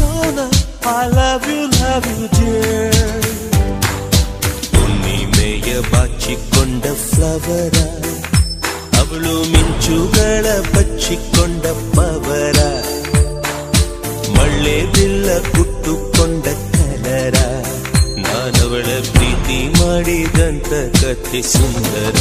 Sona, I love you dear. ಹುಣ್ಣಿಮೆಯ ಬಾಚಿಕೊಂಡ flower, ಅವಳು ಮಿಂಚುಗಳ ಬಚ್ಚಿಕೊಂಡ power, ಮಳ್ಳೆ ಬಿಲ್ಲ ಕುಟ್ಟುಕೊಂಡ ಕಲರ, ನಾನವಳ ಪ್ರೀತಿ ಮಾಡಿದಂತ ಕಥೆ ಸುಂದರ.